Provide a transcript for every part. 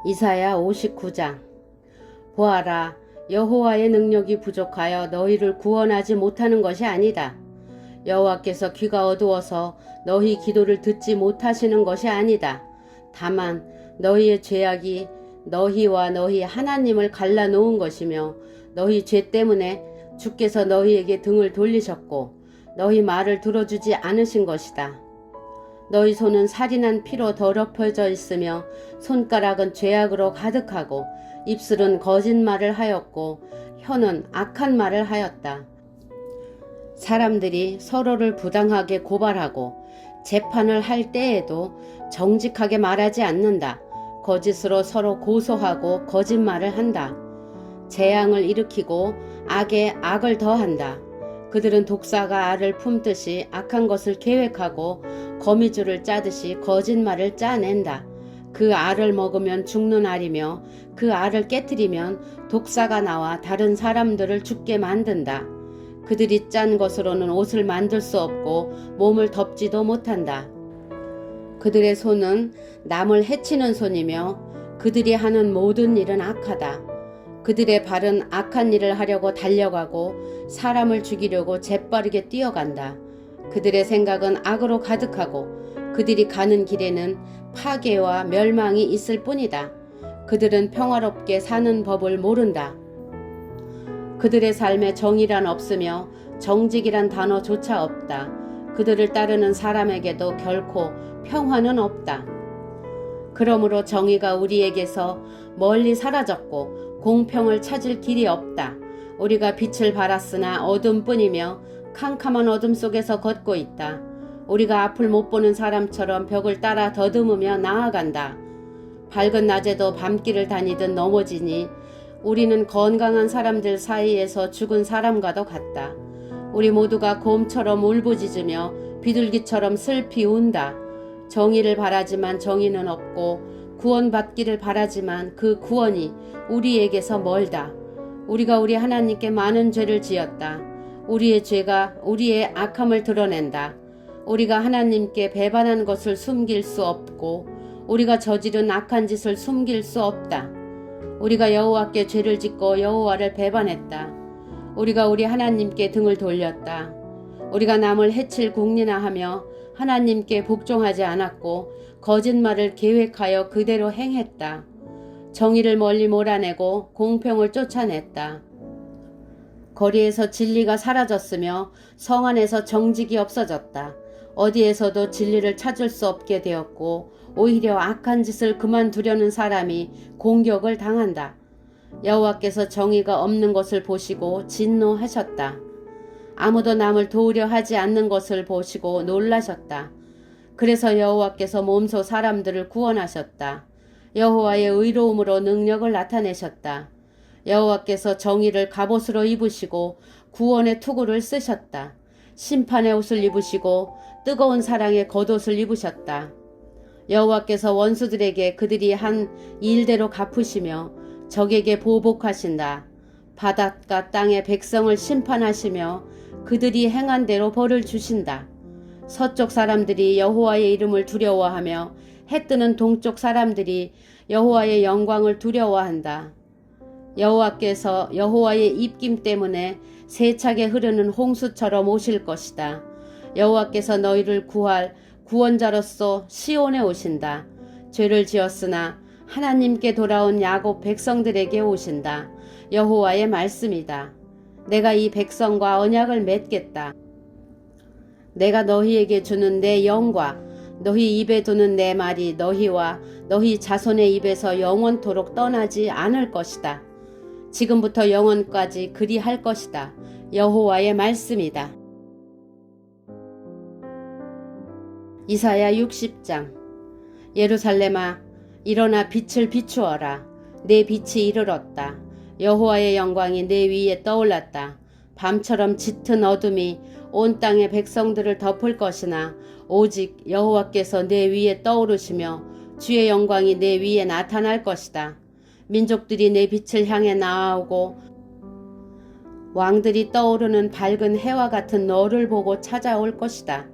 이사야 59장. 보아라, 여호와의 능력이 부족하여 너희를 구원하지 못하는 것이 아니다. 여호와께서 귀가 어두워서 너희 기도를 듣지 못하시는 것이 아니다. 다만 너희의 죄악이 너희와 너희 하나님을 갈라놓은 것이며 너희 죄 때문에 주께서 너희에게 등을 돌리셨고 너희 말을 들어주지 않으신 것이다. 너희 손은 살인한 피로 더럽혀져 있으며 손가락은 죄악으로 가득하고 입술은 거짓말을 하였고 혀는 악한 말을 하였다. 사람들이 서로를 부당하게 고발하고 재판을 할 때에도 정직하게 말하지 않는다. 거짓으로 서로 고소하고 거짓말을 한다. 재앙을 일으키고 악에 악을 더한다. 그들은 독사가 알을 품듯이 악한 것을 계획하고 거미줄을 짜듯이 거짓말을 짜낸다. 그 알을 먹으면 죽는 알이며 그 알을 깨뜨리면 독사가 나와 다른 사람들을 죽게 만든다. 그들이 짠 것으로는 옷을 만들 수 없고 몸을 덮지도 못한다. 그들의 손은 남을 해치는 손이며 그들이 하는 모든 일은 악하다. 그들의 발은 악한 일을 하려고 달려가고 사람을 죽이려고 재빠르게 뛰어간다. 그들의 생각은 악으로 가득하고 그들이 가는 길에는 파괴와 멸망이 있을 뿐이다. 그들은 평화롭게 사는 법을 모른다. 그들의 삶에 정의란 없으며 정직이란 단어조차 없다. 그들을 따르는 사람에게도 결코 평화는 없다. 그러므로 정의가 우리에게서 멀리 사라졌고 공평을 찾을 길이 없다. 우리가 빛을 발았으나 어둠뿐이며 캄캄한 어둠 속에서 걷고 있다. 우리가 앞을 못 보는 사람처럼 벽을 따라 더듬으며 나아간다. 밝은 낮에도 밤길을 다니듯 넘어지니 우리는 건강한 사람들 사이에서 죽은 사람과도 같다. 우리 모두가 곰처럼 울부짖으며 비둘기처럼 슬피 운다. 정의를 바라지만 정의는 없고 구원받기를 바라지만 그 구원이 우리에게서 멀다. 우리가 우리 하나님께 많은 죄를 지었다. 우리의 죄가 우리의 악함을 드러낸다. 우리가 하나님께 배반한 것을 숨길 수 없고 우리가 저지른 악한 짓을 숨길 수 없다. 우리가 여호와께 죄를 짓고 여호와를 배반했다. 우리가 우리 하나님께 등을 돌렸다. 우리가 남을 해칠 궁리나 하며 하나님께 복종하지 않았고 거짓말을 계획하여 그대로 행했다. 정의를 멀리 몰아내고 공평을 쫓아냈다. 거리에서 진리가 사라졌으며 성 안에서 정직이 없어졌다. 어디에서도 진리를 찾을 수 없게 되었고 오히려 악한 짓을 그만두려는 사람이 공격을 당한다. 여호와께서 정의가 없는 것을 보시고 진노하셨다. 아무도 남을 도우려 하지 않는 것을 보시고 놀라셨다. 그래서 여호와께서 몸소 사람들을 구원하셨다. 여호와의 의로움으로 능력을 나타내셨다. 여호와께서 정의를 갑옷으로 입으시고 구원의 투구를 쓰셨다. 심판의 옷을 입으시고 뜨거운 사랑의 겉옷을 입으셨다. 여호와께서 원수들에게 그들이 한 일대로 갚으시며 적에게 보복하신다. 바닷가 땅의 백성을 심판하시며 그들이 행한 대로 벌을 주신다. 서쪽 사람들이 여호와의 이름을 두려워하며 해 뜨는 동쪽 사람들이 여호와의 영광을 두려워한다. 여호와께서 여호와의 입김 때문에 세차게 흐르는 홍수처럼 오실 것이다. 여호와께서 너희를 구할 구원자로서 시온에 오신다. 죄를 지었으나 하나님께 돌아온 야곱 백성들에게 오신다. 여호와의 말씀이다. 내가 이 백성과 언약을 맺겠다. 내가 너희에게 주는 내 영과 너희 입에 두는 내 말이 너희와 너희 자손의 입에서 영원토록 떠나지 않을 것이다. 지금부터 영원까지 그리할 것이다. 여호와의 말씀이다. 이사야 60장. 예루살렘아, 일어나 빛을 비추어라. 내 빛이 이르렀다. 여호와의 영광이 내 위에 떠올랐다. 밤처럼 짙은 어둠이 온 땅의 백성들을 덮을 것이나 오직 여호와께서 내 위에 떠오르시며 주의 영광이 내 위에 나타날 것이다. 민족들이 내 빛을 향해 나아오고 왕들이 떠오르는 밝은 해와 같은 너를 보고 찾아올 것이다.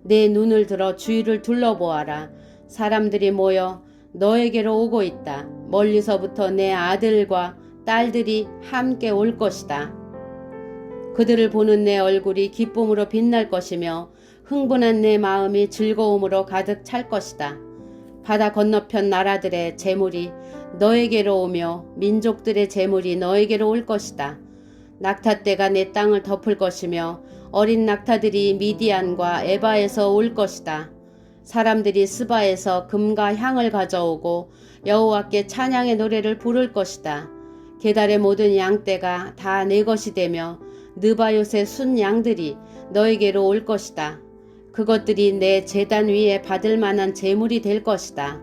내 눈을 들어 주위를 둘러보아라. 사람들이 모여 너에게로 오고 있다. 멀리서부터 내 아들과 딸들이 함께 올 것이다. 그들을 보는 내 얼굴이 기쁨으로 빛날 것이며 흥분한 내 마음이 즐거움으로 가득 찰 것이다. 바다 건너편 나라들의 재물이 너에게로 오며 민족들의 재물이 너에게로 올 것이다. 낙타떼가 내 땅을 덮을 것이며 어린 낙타들이 미디안과 에바에서 올 것이다. 사람들이 스바에서 금과 향을 가져오고 여호와께 찬양의 노래를 부를 것이다. 게달의 모든 양떼가 다 내 것이 되며 느바요의 순 양들이 너에게로 올 것이다. 그것들이 내 제단 위에 받을 만한 제물이 될 것이다.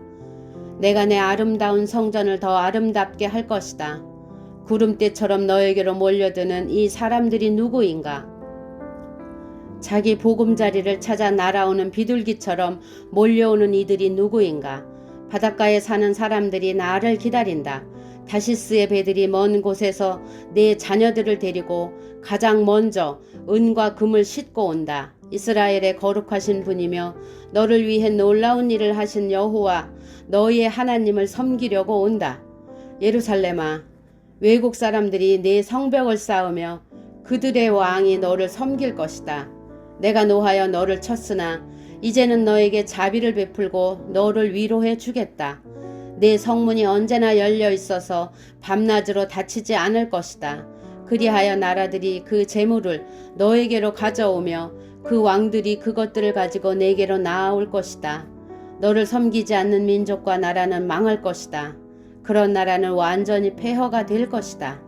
내가 내 아름다운 성전을 더 아름답게 할 것이다. 구름대처럼 너에게로 몰려드는 이 사람들이 누구인가? 자기 보금자리를 찾아 날아오는 비둘기처럼 몰려오는 이들이 누구인가? 바닷가에 사는 사람들이 나를 기다린다. 다시스의 배들이 먼 곳에서 내 자녀들을 데리고 가장 먼저 은과 금을 싣고 온다. 이스라엘의 거룩하신 분이며 너를 위해 놀라운 일을 하신 여호와 너희의 하나님을 섬기려고 온다. 예루살렘아, 외국 사람들이 내 성벽을 쌓으며 그들의 왕이 너를 섬길 것이다. 내가 노하여 너를 쳤으나 이제는 너에게 자비를 베풀고 너를 위로해 주겠다. 내 성문이 언제나 열려 있어서 밤낮으로 닫히지 않을 것이다. 그리하여 나라들이 그 재물을 너에게로 가져오며 그 왕들이 그것들을 가지고 내게로 나아올 것이다. 너를 섬기지 않는 민족과 나라는 망할 것이다. 그런 나라는 완전히 폐허가 될 것이다.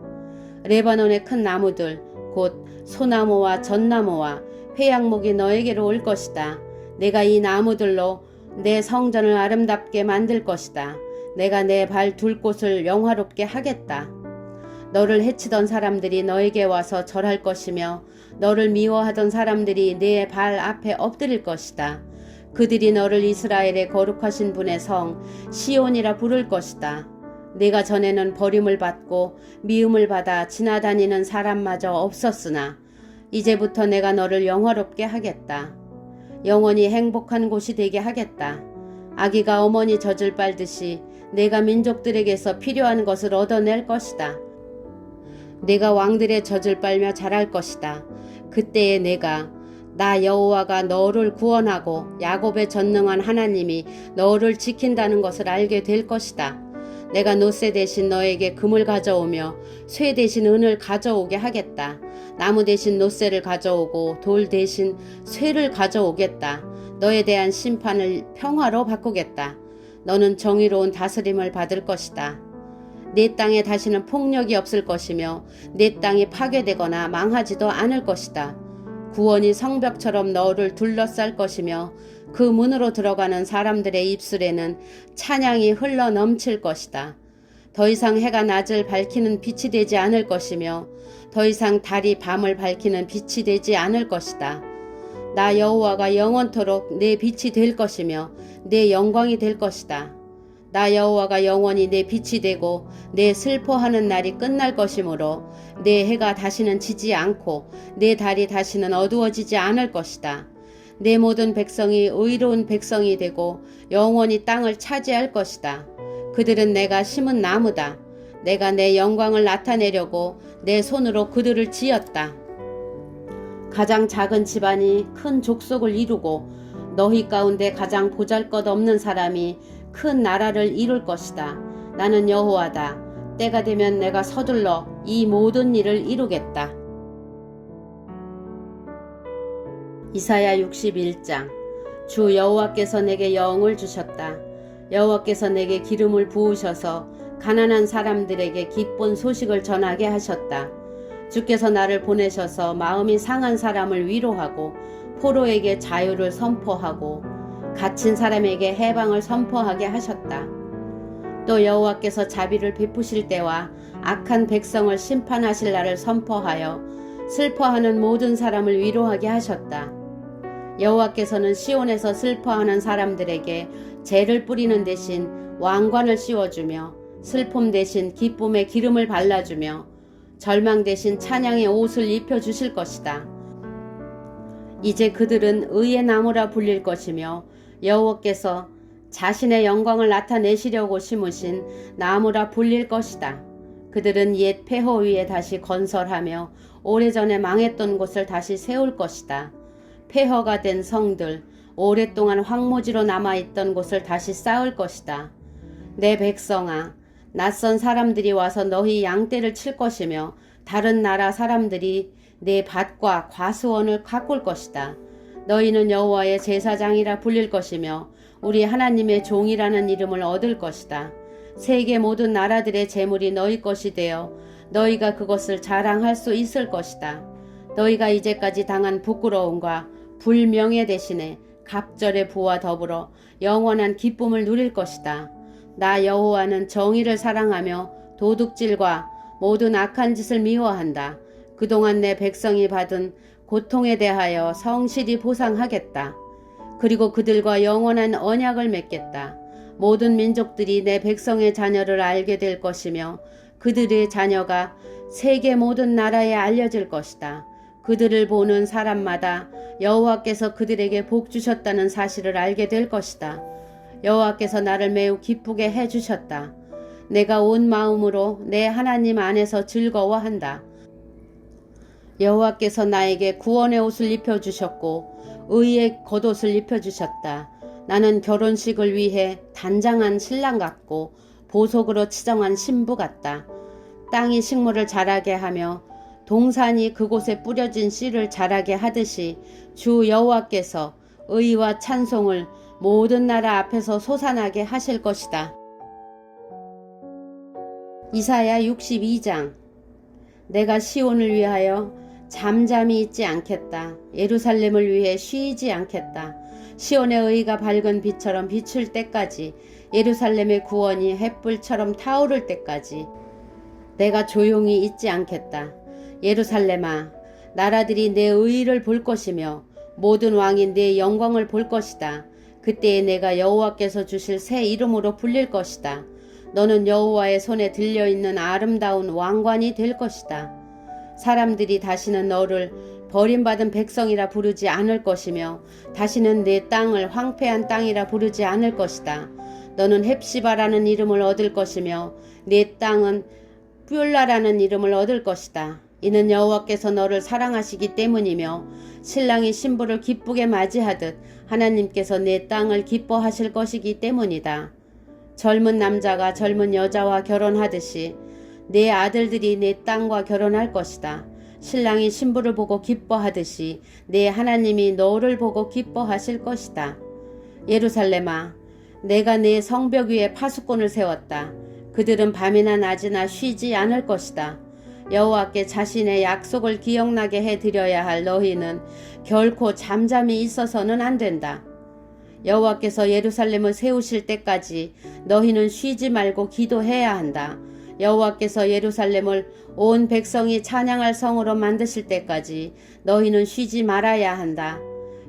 레바논의 큰 나무들 곧 소나무와 전나무와 회양목이 너에게로 올 것이다. 내가 이 나무들로 내 성전을 아름답게 만들 것이다. 내가 내 발 둘 곳을 영화롭게 하겠다. 너를 해치던 사람들이 너에게 와서 절할 것이며 너를 미워하던 사람들이 내 발 앞에 엎드릴 것이다. 그들이 너를 이스라엘의 거룩하신 분의 성 시온이라 부를 것이다. 내가 전에는 버림을 받고 미움을 받아 지나다니는 사람마저 없었으나 이제부터 내가 너를 영화롭게 하겠다. 영원히 행복한 곳이 되게 하겠다. 아기가 어머니 젖을 빨듯이 내가 민족들에게서 필요한 것을 얻어낼 것이다. 내가 왕들의 젖을 빨며 자랄 것이다. 그때에 내가 나 여호와가 너를 구원하고 야곱의 전능한 하나님이 너를 지킨다는 것을 알게 될 것이다. 내가 노새 대신 너에게 금을 가져오며 쇠 대신 은을 가져오게 하겠다. 나무 대신 노새를 가져오고 돌 대신 쇠를 가져오겠다. 너에 대한 심판을 평화로 바꾸겠다. 너는 정의로운 다스림을 받을 것이다. 내 땅에 다시는 폭력이 없을 것이며 내 땅이 파괴되거나 망하지도 않을 것이다. 구원이 성벽처럼 너를 둘러쌀 것이며 그 문으로 들어가는 사람들의 입술에는 찬양이 흘러 넘칠 것이다. 더 이상 해가 낮을 밝히는 빛이 되지 않을 것이며 더 이상 달이 밤을 밝히는 빛이 되지 않을 것이다. 나 여호와가 영원토록 내 빛이 될 것이며 내 영광이 될 것이다. 나 여호와가 영원히 내 빛이 되고 내 슬퍼하는 날이 끝날 것이므로 내 해가 다시는 지지 않고 내 달이 다시는 어두워지지 않을 것이다. 내 모든 백성이 의로운 백성이 되고 영원히 땅을 차지할 것이다. 그들은 내가 심은 나무다. 내가 내 영광을 나타내려고 내 손으로 그들을 지었다. 가장 작은 집안이 큰 족속을 이루고 너희 가운데 가장 보잘것없는 사람이 큰 나라를 이룰 것이다. 나는 여호와다. 때가 되면 내가 서둘러 이 모든 일을 이루겠다. 이사야 61장. 주 여호와께서 내게 영을 주셨다. 여호와께서 내게 기름을 부으셔서 가난한 사람들에게 기쁜 소식을 전하게 하셨다. 주께서 나를 보내셔서 마음이 상한 사람을 위로하고 포로에게 자유를 선포하고 갇힌 사람에게 해방을 선포하게 하셨다. 또 여호와께서 자비를 베푸실 때와 악한 백성을 심판하실 날을 선포하여 슬퍼하는 모든 사람을 위로하게 하셨다. 여호와께서는 시온에서 슬퍼하는 사람들에게 재를 뿌리는 대신 왕관을 씌워주며 슬픔 대신 기쁨의 기름을 발라주며 절망 대신 찬양의 옷을 입혀주실 것이다. 이제 그들은 의의 나무라 불릴 것이며 여호와께서 자신의 영광을 나타내시려고 심으신 나무라 불릴 것이다. 그들은 옛 폐허 위에 다시 건설하며 오래전에 망했던 곳을 다시 세울 것이다. 폐허가 된 성들, 오랫동안 황무지로 남아있던 곳을 다시 쌓을 것이다. 내 백성아, 낯선 사람들이 와서 너희 양떼를 칠 것이며 다른 나라 사람들이 내 밭과 과수원을 가꿀 것이다. 너희는 여호와의 제사장이라 불릴 것이며 우리 하나님의 종이라는 이름을 얻을 것이다. 세계 모든 나라들의 재물이 너희 것이 되어 너희가 그것을 자랑할 수 있을 것이다. 너희가 이제까지 당한 부끄러움과 불명예 대신에 갑절의 부와 더불어 영원한 기쁨을 누릴 것이다. 나 여호와는 정의를 사랑하며 도둑질과 모든 악한 짓을 미워한다. 그동안 내 백성이 받은 고통에 대하여 성실히 보상하겠다. 그리고 그들과 영원한 언약을 맺겠다. 모든 민족들이 내 백성의 자녀를 알게 될 것이며 그들의 자녀가 세계 모든 나라에 알려질 것이다. 그들을 보는 사람마다 여호와께서 그들에게 복 주셨다는 사실을 알게 될 것이다. 여호와께서 나를 매우 기쁘게 해주셨다. 내가 온 마음으로 내 하나님 안에서 즐거워한다. 여호와께서 나에게 구원의 옷을 입혀주셨고 의의 겉옷을 입혀주셨다. 나는 결혼식을 위해 단장한 신랑 같고 보석으로 치정한 신부 같다. 땅이 식물을 자라게 하며 동산이 그곳에 뿌려진 씨를 자라게 하듯이 주 여호와께서 의와 찬송을 모든 나라 앞에서 솟아나게 하실 것이다. 이사야 62장. 내가 시온을 위하여 잠잠히 있지 않겠다. 예루살렘을 위해 쉬지 않겠다. 시온의 의가 밝은 빛처럼 비출 때까지, 예루살렘의 구원이 햇불처럼 타오를 때까지 내가 조용히 있지 않겠다. 예루살렘아, 나라들이 내 의를 볼 것이며 모든 왕이 내 영광을 볼 것이다. 그때에 내가 여호와께서 주실 새 이름으로 불릴 것이다. 너는 여호와의 손에 들려있는 아름다운 왕관이 될 것이다. 사람들이 다시는 너를 버림받은 백성이라 부르지 않을 것이며 다시는 내 땅을 황폐한 땅이라 부르지 않을 것이다. 너는 헵시바라는 이름을 얻을 것이며 내 땅은 뷸라라는 이름을 얻을 것이다. 이는 여호와께서 너를 사랑하시기 때문이며 신랑이 신부를 기쁘게 맞이하듯 하나님께서 내 땅을 기뻐하실 것이기 때문이다. 젊은 남자가 젊은 여자와 결혼하듯이 내 아들들이 내 땅과 결혼할 것이다. 신랑이 신부를 보고 기뻐하듯이 내 하나님이 너를 보고 기뻐하실 것이다. 예루살렘아, 내가 내 성벽 위에 파수꾼을 세웠다. 그들은 밤이나 낮이나 쉬지 않을 것이다. 여호와께 자신의 약속을 기억나게 해드려야 할 너희는 결코 잠잠히 있어서는 안 된다. 여호와께서 예루살렘을 세우실 때까지 너희는 쉬지 말고 기도해야 한다. 여호와께서 예루살렘을 온 백성이 찬양할 성으로 만드실 때까지 너희는 쉬지 말아야 한다.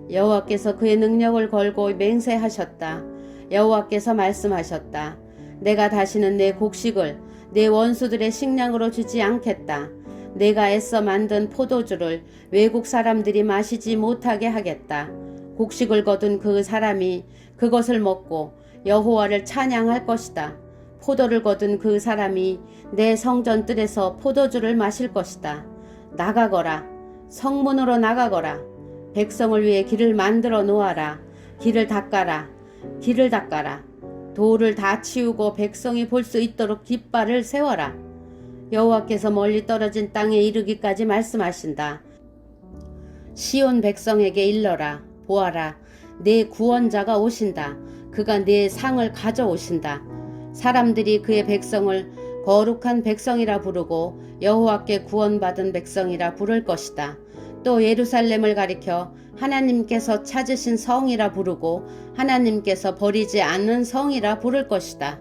여호와께서 그의 능력을 걸고 맹세하셨다. 여호와께서 말씀하셨다. 내가 다시는 내 곡식을 내 원수들의 식량으로 주지 않겠다. 내가 애써 만든 포도주를 외국 사람들이 마시지 못하게 하겠다. 곡식을 거둔 그 사람이 그것을 먹고 여호와를 찬양할 것이다. 포도를 거둔 그 사람이 내 성전 뜰에서 포도주를 마실 것이다. 나가거라. 성문으로 나가거라. 백성을 위해 길을 만들어 놓아라. 길을 닦아라. 길을 닦아라. 돌을 다 치우고 백성이 볼 수 있도록 깃발을 세워라. 여호와께서 멀리 떨어진 땅에 이르기까지 말씀하신다. 시온 백성에게 일러라. 보아라. 내 구원자가 오신다. 그가 내 상을 가져오신다. 사람들이 그의 백성을 거룩한 백성이라 부르고 여호와께 구원받은 백성이라 부를 것이다. 또 예루살렘을 가리켜 하나님께서 찾으신 성이라 부르고 하나님께서 버리지 않는 성이라 부를 것이다.